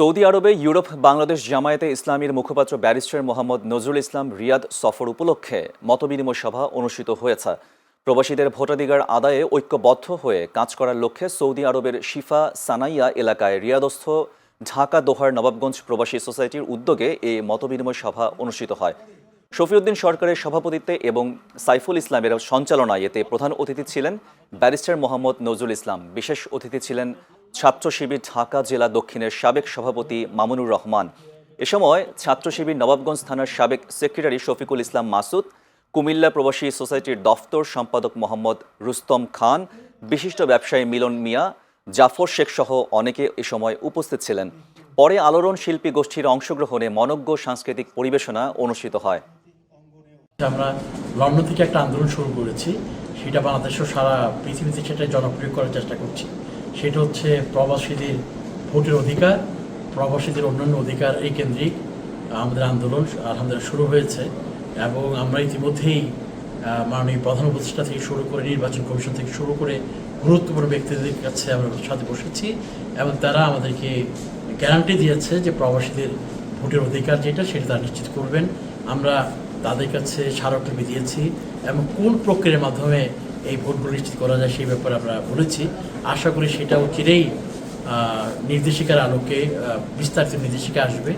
Saudi আরবে Europe Bangladesh জামায়াতে ইসলামীর মুখপাত্র ব্যারিস্টার মোহাম্মদ নজরুল ইসলাম রিয়াদ সফর উপলক্ষে মতবিনিময় সভা অনুষ্ঠিত হয়েছে। প্রবাসীদের ভোটাধিকার আদায়ে ঐক্যবদ্ধ হয়ে কাজ করার লক্ষ্যে সৌদি আরবের শিফা সানাইয়া এলাকায় রিয়াদস্থ ঢাকা দোহার নবাবগঞ্জ প্রবাসী সোসাইটির উদ্যোগে এই মতবিনিময় সভা অনুষ্ঠিত হয়। শফিউদ্দিন সরকারের সভাপতিত্বে এবং সাইফুল ইসলামের সঞ্চালনায় এতে প্রধান অতিথি ছিলেন ব্যারিস্টার মোহাম্মদ নজরুল ইসলাম। বিশেষ অতিথি ছিলেন ছাত্র শিবির ঢাকা জেলা দক্ষিণের সাবেক সভাপতি মামুনুর রহমান। এ সময় ছাত্র শিবির নবাবগঞ্জ থানার সাবেক সেক্রেটারি শফিকুল ইসলাম মাসুদ, কুমিল্লা প্রবাসী সোসাইটির দফতর সম্পাদক মোহাম্মদ রুস্তম খান, বিশিষ্ট ব্যবসায়ী মিলন মিয়া, জাফর শেখ সহ অনেকে এ সময় উপস্থিত ছিলেন। পরে আলোড়ন শিল্পী গোষ্ঠীর অংশগ্রহণে মনোজ্ঞ সাংস্কৃতিক পরিবেশনা অনুষ্ঠিত হয়। আমরা লন্ডন থেকে একটা আন্দোলন শুরু করেছি, সেটা বাংলাদেশও সারা পৃথিবীতে সেটা জনপ্রিয় করার চেষ্টা করছি। সেটা হচ্ছে প্রবাসীদের ভোটের অধিকার, প্রবাসীদের অন্যান্য অধিকার এই কেন্দ্রিক আমাদের আন্দোলন আলহামদুলিল্লাহ শুরু হয়েছে। এবং আমরা ইতিমধ্যেই মাননীয় প্রধান উপদেষ্টা থেকে শুরু করে নির্বাচন কমিশন থেকে শুরু করে গুরুত্বপূর্ণ ব্যক্তিদের কাছে আমরা সাথে বসেছি এবং তারা আমাদেরকে গ্যারান্টি দিয়েছে যে প্রবাসীদের ভোটের অধিকার যেটা সেটা তারা নিশ্চিত করবেন। আমরা তাদের কাছে স্মারকলিপি দিয়েছি এবং কোন প্রক্রিয়ার মাধ্যমে এই ভোটগুলো নিশ্চিত করা যায় সেই ব্যাপারে আমরা বলেছি। আশা করি সেটাও চিরেই নির্দেশিকার আলোকে বিস্তারিত নির্দেশিকা আসবে।